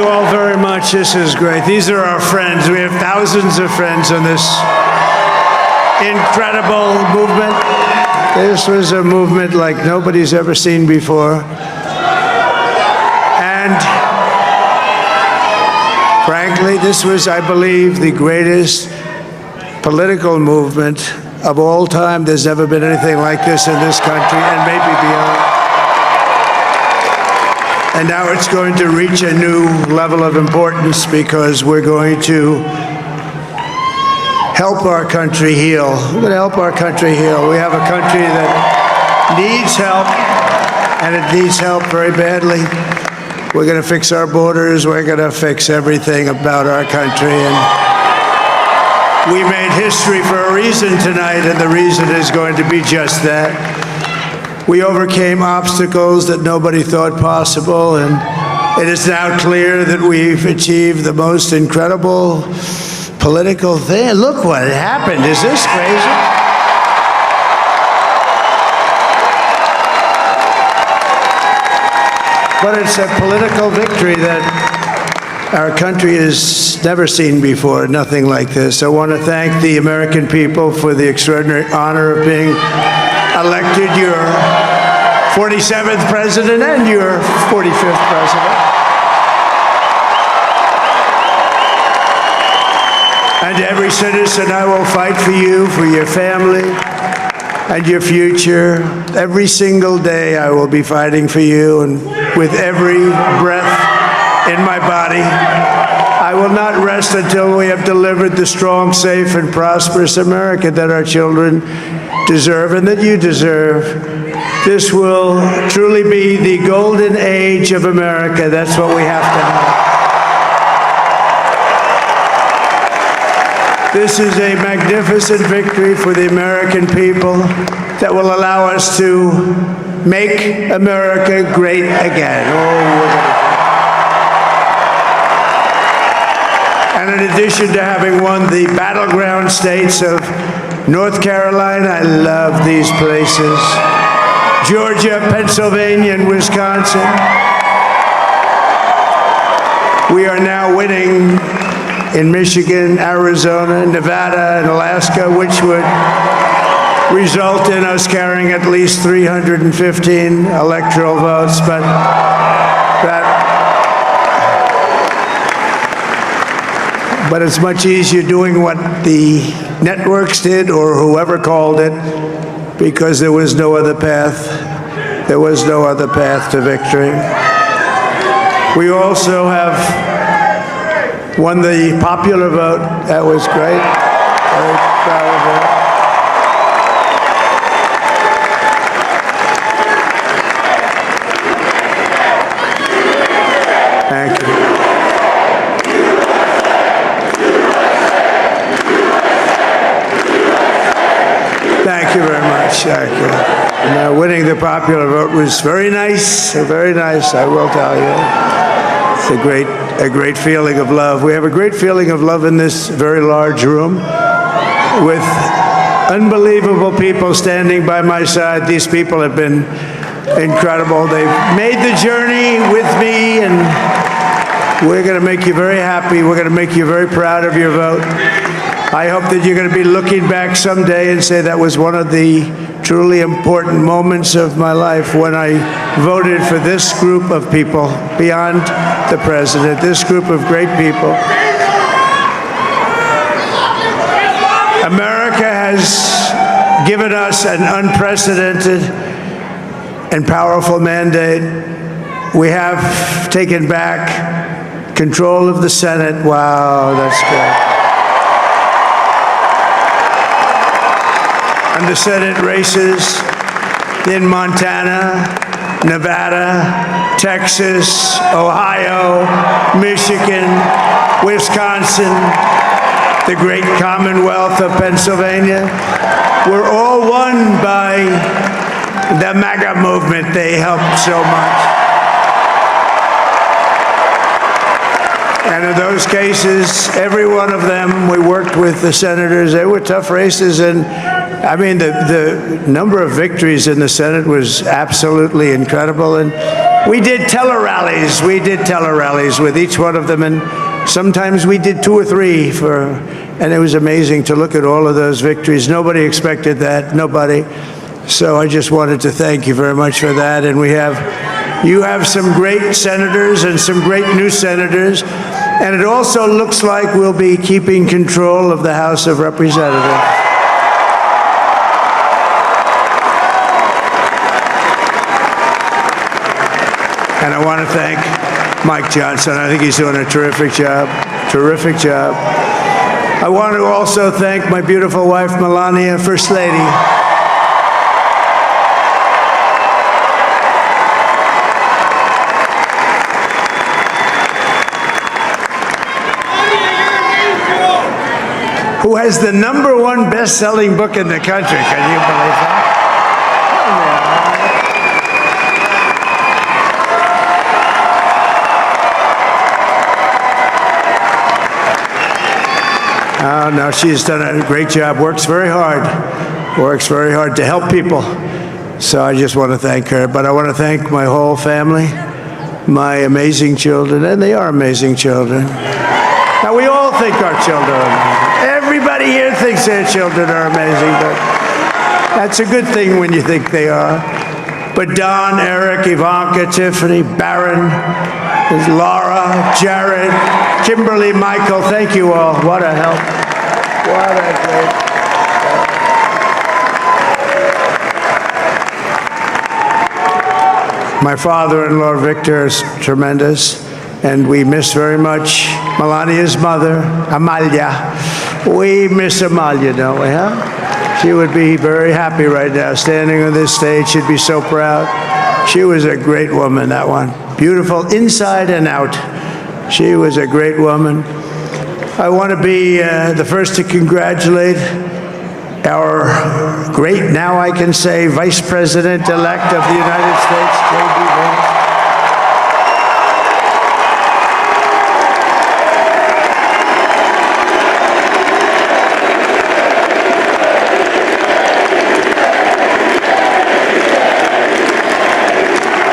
all very much. This is great. These are our friends. We have thousands of friends in this incredible movement. This was a movement like nobody's ever seen before. And frankly, this was, I believe, the greatest political movement of all time. There's never been anything like this in this country, and maybe beyond. And now it's going to reach a new level of importance because we're going to help our country heal. We're going to help our country heal. We have a country that needs help, and it needs help very badly. We're going to fix our borders. We're going to fix everything about our country. And we made history for a reason tonight, and the reason is going to be just that. We overcame obstacles that nobody thought possible, and it is now clear that we've achieved the most incredible political thing. Look what happened. Is this crazy? But it's a political victory that our country has never seen before, nothing like this. I want to thank the American people for the extraordinary honor of being elected your 47th president and your 45th president. And every citizen, I will fight for you, for your family, and your future. Every single day I will be fighting for you, and with every breath in my body, I will not rest until we have delivered the strong, safe, and prosperous America that our children deserve and that you deserve. This will truly be the golden age of America. That's what we have to have. This is a magnificent victory for the American people that will allow us to make America great again. And in addition to having won the battleground states of North Carolina, I love these places, Georgia, Pennsylvania, and Wisconsin, we are now winning in Michigan, Arizona, Nevada, and Alaska, which would result in us carrying at least 315 electoral votes, but it's much easier doing what the networks did or whoever called it, because there was no other path. There was no other path to victory. We also have won the popular vote. That was great. Very proud of it. Thank you. Thank you very much. Thank you. And, winning the popular vote was very nice, I will tell you. It's a great feeling of love. We have a great feeling of love in this very large room with unbelievable people standing by my side. These people have been incredible. They've made the journey with me, and we're going to make you very happy. We're going to make you very proud of your vote. I hope that you're going to be looking back someday and say that was one of the truly important moments of my life when I voted for this group of people beyond the president, this group of great people. America has given us an unprecedented and powerful mandate. We have taken back control of the Senate. Wow, that's good. And the Senate races in Montana, Nevada, Texas, Ohio, Michigan, Wisconsin, the great Commonwealth of Pennsylvania, were all won by the MAGA movement. They helped so much. And in those cases, every one of them, we worked with the senators. They were tough races, and I mean, the number of victories in the Senate was absolutely incredible. And We did tele-rallies. We did tele-rallies with each one of them, and sometimes we did 2 or 3 and it was amazing to look at all of those victories. Nobody expected that, nobody. So I just wanted to thank you very much for that. And you have some great senators and some great new senators. And it also looks like we'll be keeping control of the House of Representatives. And I want to thank Mike Johnson. I think he's doing a terrific job. Terrific job. I want to also thank my beautiful wife, Melania, First Lady. Who has the #1 best-selling book in the country. Can you believe that? Oh, no, she's done a great job, works very hard to help people. So I just want to thank her. But I want to thank my whole family, my amazing children, and they are amazing children. Now, we all think our children are amazing. Everybody here thinks their children are amazing, but that's a good thing when you think they are. But Don, Eric, Ivanka, Tiffany, Barron, Laura, Jared, Kimberly, Michael, thank you all. What a help. What a great help. My father-in-law, Victor, is tremendous, and we miss very much Melania's mother, Amalia. We miss Amalia, don't we, huh? She would be very happy right now, standing on this stage. She'd be so proud. She was a great woman, that one. Beautiful inside and out. She was a great woman. I want to be the first to congratulate our great, now I can say, Vice President-elect of the United States, J.D. Vance.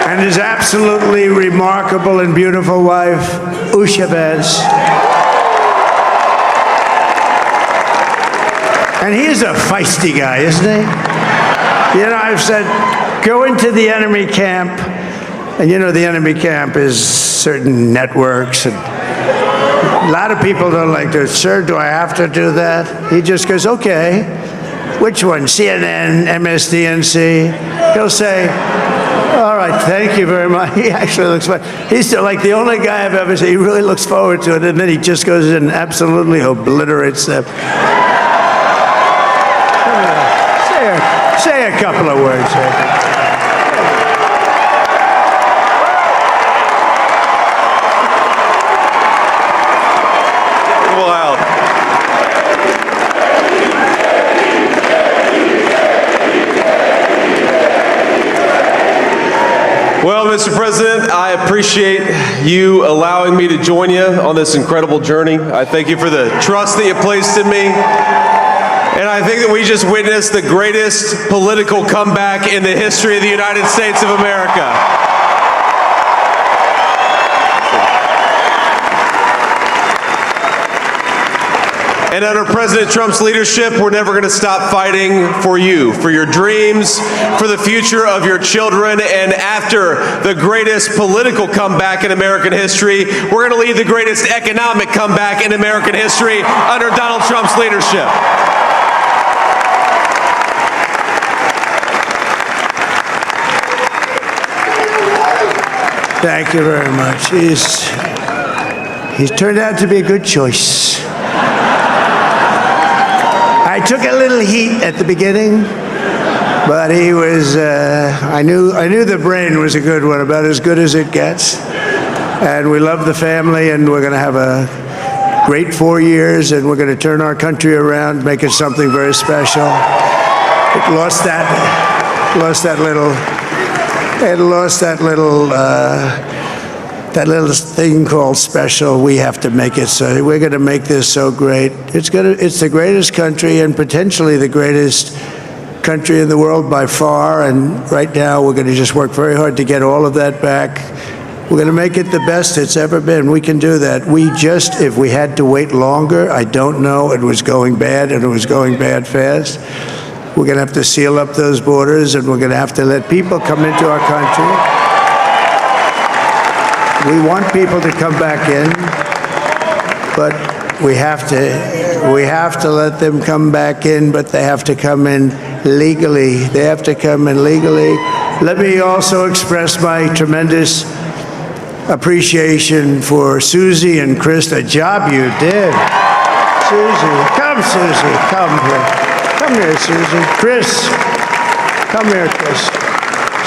And his absolutely remarkable and beautiful wife, Usha Vance. And he is a feisty guy, isn't he? You know, I've said, go into the enemy camp, and you know the enemy camp is certain networks, and a lot of people don't like to, sir, do I have to do that? He just goes, okay, which one, CNN, MSDNC? He'll say, all right, thank you very much. He actually looks fun. He's like the only guy I've ever seen. He really looks forward to it, and then he just goes in and absolutely obliterates them. Say a couple of words. Wow. Well, Mr. President, I appreciate you allowing me to join you on this incredible journey. I thank you for the trust that you placed in me. And I think that we just witnessed the greatest political comeback in the history of the United States of America. And under President Trump's leadership, we're never going to stop fighting for you, for your dreams, for the future of your children. And after the greatest political comeback in American history, we're going to lead the greatest economic comeback in American history under Donald Trump's leadership. Thank you very much. He's turned out to be a good choice. I took a little heat at the beginning, but he was, I knew the brain was a good one, about as good as it gets. And we love the family, and we're going to have a great 4 years, and we're going to turn our country around, make it something very special. It lost that little thing called special. We have to make it so. We're going to make this so great. It's the greatest country and potentially the greatest country in the world by far, and right now we're going to just work very hard to get all of that back. We're going to make it the best it's ever been. We can do that. If we had to wait longer, I don't know. It was going bad, and it was going bad fast. We're going to have to seal up those borders, and we're going to have to let people come into our country. We want people to come back in, but we have to let them come back in, but they have to come in legally. They have to come in legally. Let me also express my tremendous appreciation for Susie and Chris, the job you did. Susie, come here. Come here, Susie. Chris, come here, Chris.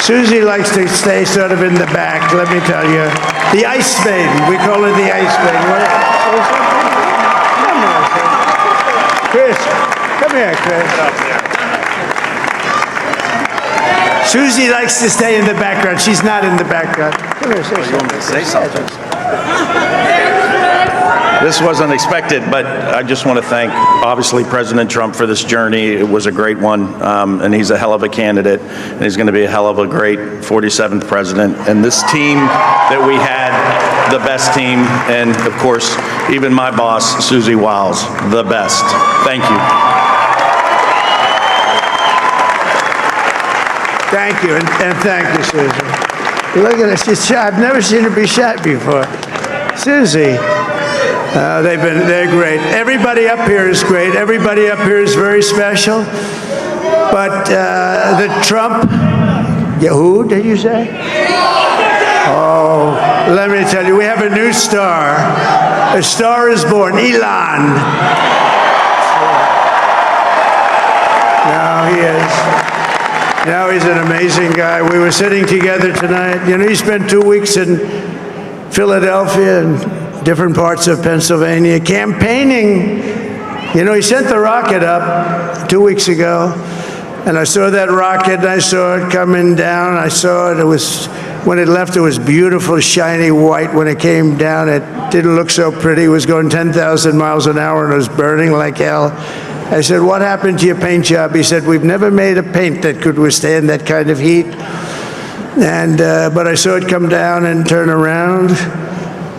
Susie likes to stay sort of in the back, let me tell you. The Ice Maiden, we call her the Ice Maiden. Come here, Chris. Come here, Chris. Susie likes to stay in the background. She's not in the background. Come here, say something. This wasn't expected, but I just want to thank, obviously, President Trump for this journey. It was a great one, and he's a hell of a candidate, and he's going to be a hell of a great 47th president. And this team that we had, the best team, and, of course, even my boss, Susie Wiles, the best. Thank you. Thank you, and thank you, Susie. Look at her, she's shy. I've never seen her be shy before. Susie, they're great. Everybody up here is great. Everybody up here is very special. But the Trump, who did you say? Oh, let me tell you, we have a new star. A star is born, Elon. Now he is. Now he's an amazing guy. We were sitting together tonight. You know, he spent 2 weeks in Philadelphia and different parts of Pennsylvania campaigning. You know, he sent the rocket up 2 weeks ago, and I saw that rocket, and I saw it coming down. I saw it. It was, when it left, it was beautiful, shiny white. When it came down, it didn't look so pretty. It was going 10,000 miles an hour, and it was burning like hell. I said, what happened to your paint job? He said, we've never made a paint that could withstand that kind of heat. And, but I saw it come down and turn around.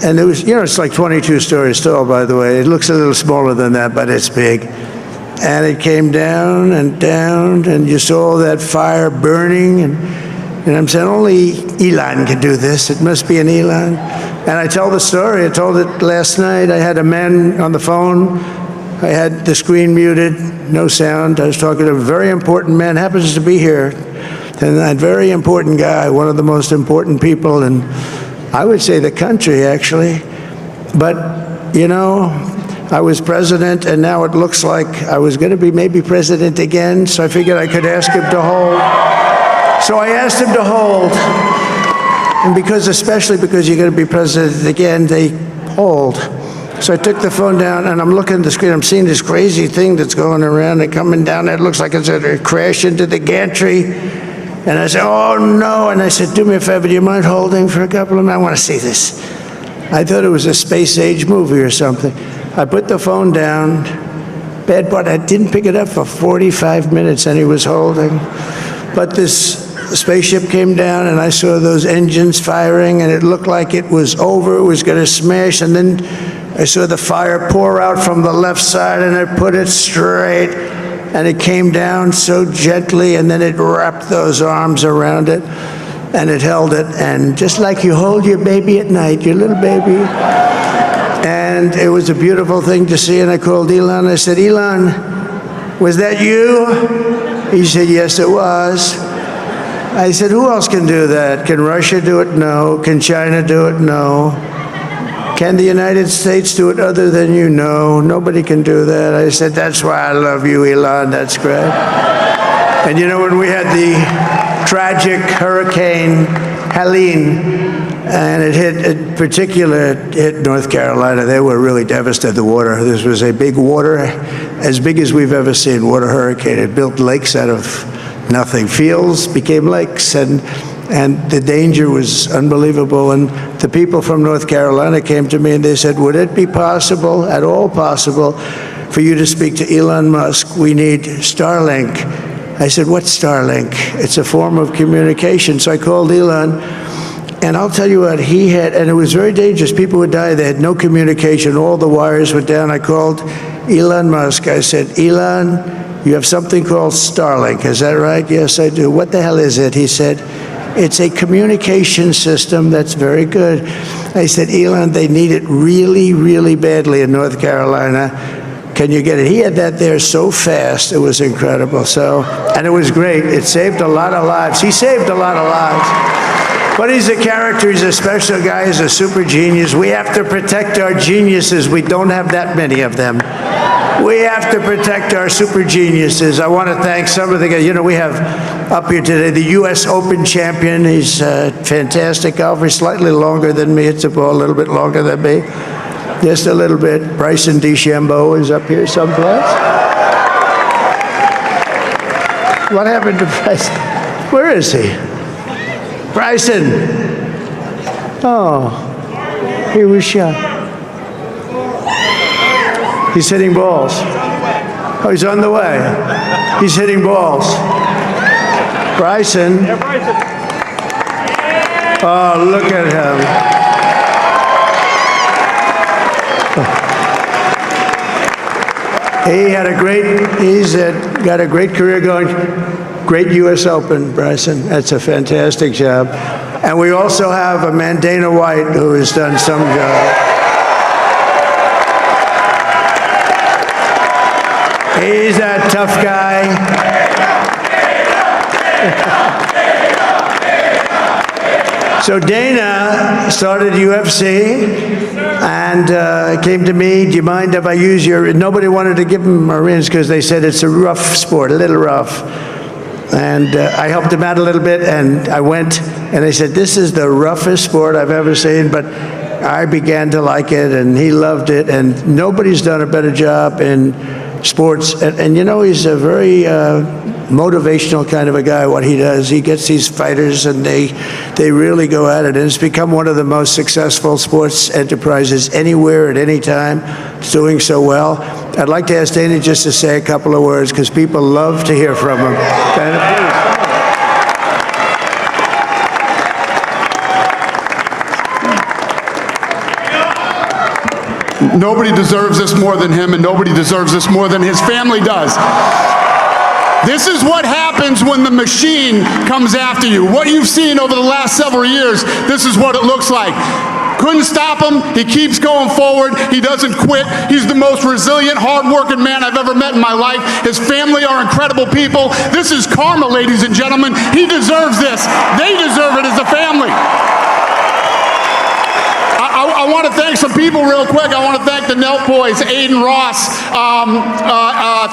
And it was, you know, it's like 22 stories tall, by the way. It looks a little smaller than that, but it's big. And it came down, and you saw that fire burning. And I'm saying, only Elon can do this. It must be an Elon. And I tell the story. I told it last night. I had a man on the phone. I had the screen muted, no sound. I was talking to a very important man, happens to be here, and that very important guy, one of the most important people in, I would say, the country, actually. But, you know, I was president, and now it looks like I was going to be maybe president again, so I figured I could ask him to hold. So I asked him to hold, and especially because you're going to be president again, they hold. So I took the phone down, and I'm looking at the screen. I'm seeing this crazy thing that's going around and coming down. It looks like it's going to crash into the gantry. And I said, oh, no. And I said, do me a favor. Do you mind holding for a couple of minutes? I want to see this. I thought it was a space-age movie or something. I put the phone down. Bad part, I didn't pick it up for 45 minutes, and he was holding. But this spaceship came down, and I saw those engines firing, and it looked like it was over. It was going to smash, and then I saw the fire pour out from the left side, and I put it straight, and it came down so gently, and then it wrapped those arms around it, and it held it, and just like you hold your baby at night, your little baby. And it was a beautiful thing to see, and I called Elon. I said, Elon, was that you? He said, yes, it was. I said, who else can do that? Can Russia do it? No. Can China do it? No. Can the United States do it other than you? No, nobody can do that. I said, that's why I love you, Elon. That's great. And you know, when we had the tragic Hurricane Helene, and it hit North Carolina, they were really devastated, the water. This was a big water, as big as we've ever seen, water hurricane. It built lakes out of nothing. Fields became lakes, and the danger was unbelievable. And the people from North Carolina came to me and they said, would it be possible, at all possible, for you to speak to Elon Musk? We need Starlink. I said, what's Starlink? It's a form of communication. So I called Elon, and I'll tell you what, he had, and it was very dangerous. People would die. They had no communication. All the wires were down. I called Elon Musk. I said, Elon, you have something called Starlink. Is that right? Yes, I do. What the hell is it? He said, it's a communication system that's very good. I said, Elon, they need it really, really badly in North Carolina. Can you get it? He had that there so fast, it was incredible. So, and it was great. It saved a lot of lives. He saved a lot of lives. But he's a character, he's a special guy, he's a super genius. We have to protect our geniuses. We don't have that many of them. We have to protect our super geniuses. I want to thank some of the guys. You know, we have up here today the U.S. Open champion. He's a fantastic golfer, slightly longer than me. It's a ball, a little bit longer than me. Just a little bit. Bryson DeChambeau is up here someplace. What happened to Bryson? Where is he? Bryson. Oh, he was shot. He's hitting balls. Oh, he's on the way. He's hitting balls. Bryson. Oh, look at him. He's got a great career going. Great U.S. Open, Bryson. That's a fantastic job. And we also have a man, Dana White, who has done some job. He's a tough guy. So Dana started UFC and came to me, do you mind if I use your, nobody wanted to give him Marines because they said it's a rough sport, a little rough. And I helped him out a little bit, and I went, and they said, this is the roughest sport I've ever seen, but I began to like it, and he loved it, and nobody's done a better job in sports. And you know, he's a very motivational kind of a guy, what he does. He gets these fighters, and they really go at it, and it's become one of the most successful sports enterprises anywhere at any time. It's doing so well. I'd like to ask Dana just to say a couple of words, because people love to hear from him. Dana, please. Nobody deserves this more than him, and nobody deserves this more than his family does. This is what happens when the machine comes after you. What you've seen over the last several years, this is what it looks like. Couldn't stop him. He keeps going forward. He doesn't quit. He's the most resilient, hard-working man I've ever met in my life. His family are incredible people. This is karma, ladies and gentlemen. He deserves this. They deserve it as a family. I want to thank some people real quick. I want to thank the Nelk boys, Aiden Ross,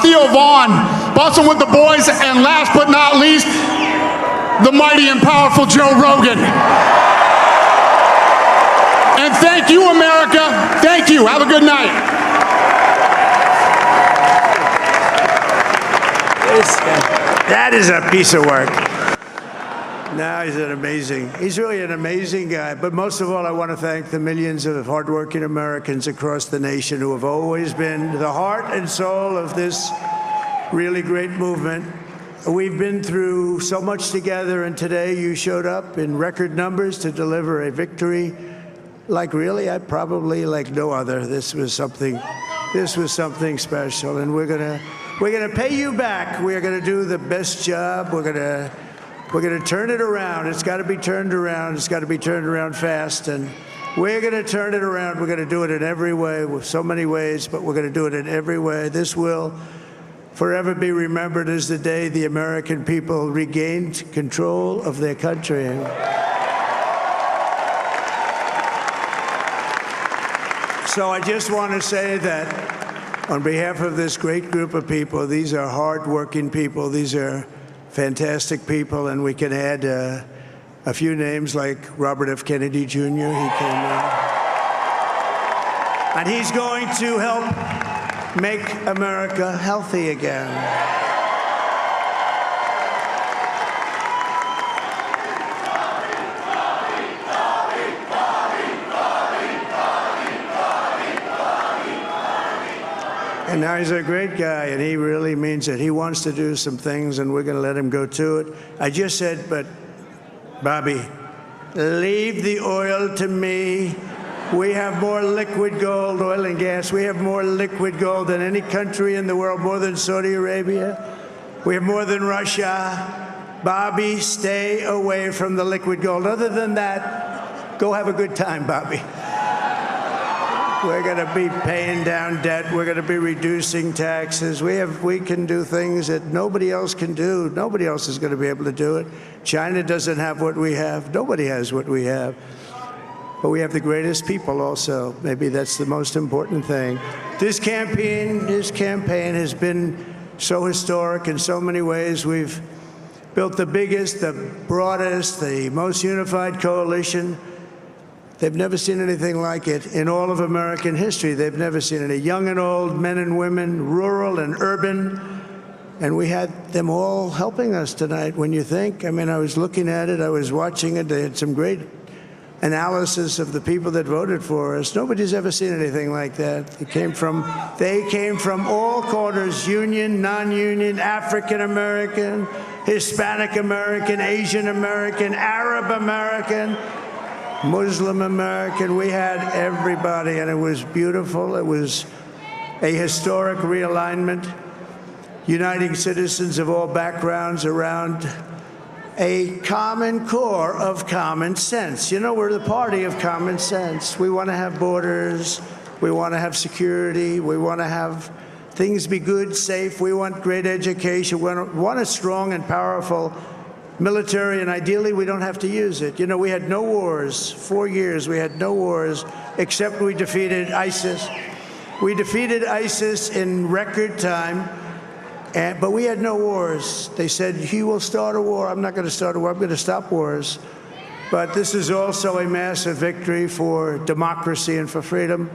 Theo Vaughn, busting with the boys, and last but not least, the mighty and powerful Joe Rogan. And thank you, America. Thank you. Have a good night. That is a piece of work. No, he's really an amazing guy. But most of all, I want to thank the millions of hardworking Americans across the nation who have always been the heart and soul of this really great movement. We've been through so much together, and today you showed up in record numbers to deliver a victory like probably like no other. This was something special, and we're gonna pay you back. We're gonna do the best job. We're gonna turn it around. It's got to be turned around. It's got to be turned around fast, and we're going to turn it around. We're going to do it in every way, with so many ways, but we're going to do it in every way. This will forever be remembered as the day the American people regained control of their country. So I just want to say that on behalf of this great group of people, these are hard-working people. These are fantastic people, and we can add a few names like Robert F. Kennedy Jr. He came in. And he's going to help make America healthy again. And now he's a great guy, and he really means it. He wants to do some things, and we're going to let him go to it. I just said, but Bobby, leave the oil to me. We have more liquid gold, oil and gas. We have more liquid gold than any country in the world, more than Saudi Arabia. We have more than Russia. Bobby, stay away from the liquid gold. Other than that, go have a good time, Bobby. We're going to be paying down debt. We're going to be reducing taxes. We can do things that nobody else can do. Nobody else is going to be able to do it. China doesn't have what we have. Nobody has what we have. But we have the greatest people also. Maybe that's the most important thing. This campaign has been so historic in so many ways. We've built the biggest, the broadest, the most unified coalition. They've never seen anything like it in all of American history. They've never seen it. Young and old, men and women, rural and urban. And we had them all helping us tonight. When you think, I mean, I was looking at it, I was watching it. They had some great analysis of the people that voted for us. Nobody's ever seen anything like that. They came from all corners, union, non-union, African American, Hispanic American, Asian American, Arab American, Muslim American. We had everybody, and it was beautiful. It was a historic realignment, uniting citizens of all backgrounds around a common core of common sense. You know, we're the party of common sense. We want to have borders. We want to have security. We want to have things be good, safe. We want great education. We want a strong and powerful military, and ideally we don't have to use it. You know, we had no wars. 4 years we had no wars, except we defeated ISIS. We defeated ISIS in record time, but we had no wars. They said, he will start a war. I'm not going to start a war. I'm going to stop wars. But this is also a massive victory for democracy and for freedom.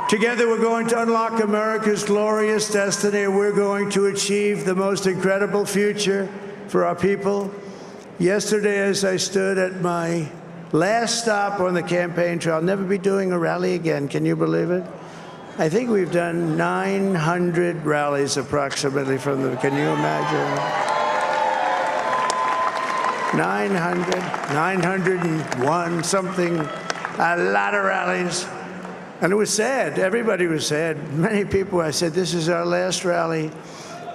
Together, we're going to unlock America's glorious destiny, and we're going to achieve the most incredible future for our people. Yesterday, as I stood at my last stop on the campaign trail, I'll never be doing a rally again. Can you believe it? I think we've done 900 rallies approximately from the, can you imagine? 901, something, a lot of rallies. And it was sad. Everybody was sad. Many people, I said, this is our last rally.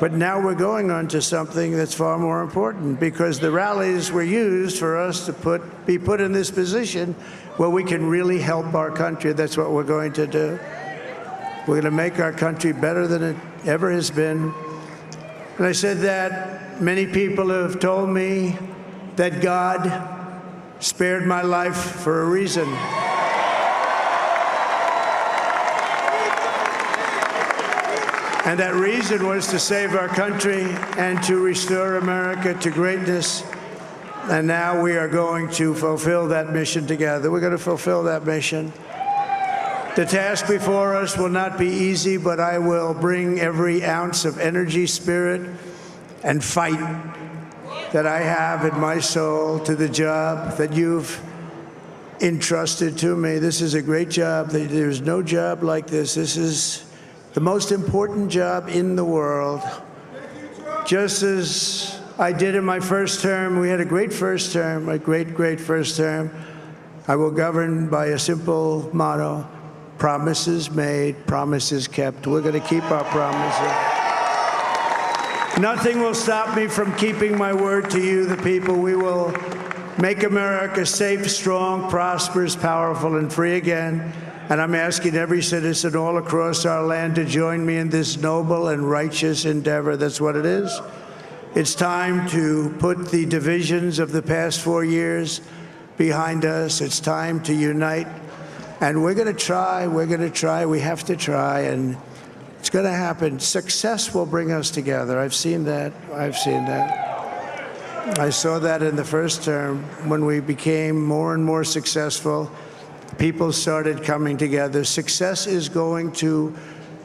But now we're going on to something that's far more important, because the rallies were used for us to be put in this position where we can really help our country. That's what we're going to do. We're going to make our country better than it ever has been. And I said that many people have told me that God spared my life for a reason. And that reason was to save our country and to restore America to greatness. And now we are going to fulfill that mission together. We're going to fulfill that mission. The task before us will not be easy, but I will bring every ounce of energy, spirit, and fight that I have in my soul to the job that you've entrusted to me. This is a great job. There's no job like this. This is the most important job in the world. Just as I did in my first term, we had a great first term, a great, great first term. I will govern by a simple motto: promises made, promises kept. We're going to keep our promises. Nothing will stop me from keeping my word to you, the people. We will make America safe, strong, prosperous, powerful, and free again. And I'm asking every citizen all across our land to join me in this noble and righteous endeavor. That's what it is. It's time to put the divisions of the past 4 years behind us. It's time to unite. And we're going to try, we have to try, and it's going to happen. Success will bring us together. I've seen that. I saw that in the first term when we became more and more successful. People started coming together. Success is going to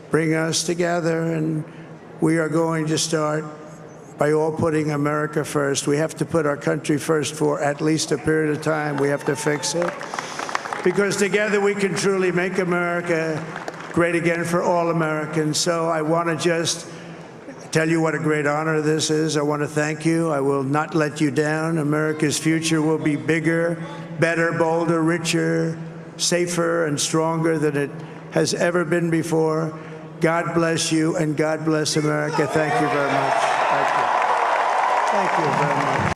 bring us together, and we are going to start by all putting America first. We have to put our country first for at least a period of time. We have to fix it, because together we can truly make America great again for all Americans. So I want to just tell you what a great honor this is. I want to thank you. I will not let you down. America's future will be bigger, better, bolder, richer, safer, and stronger than it has ever been before. God bless you, and God bless America. Thank you very much. Thank you. Thank you very much.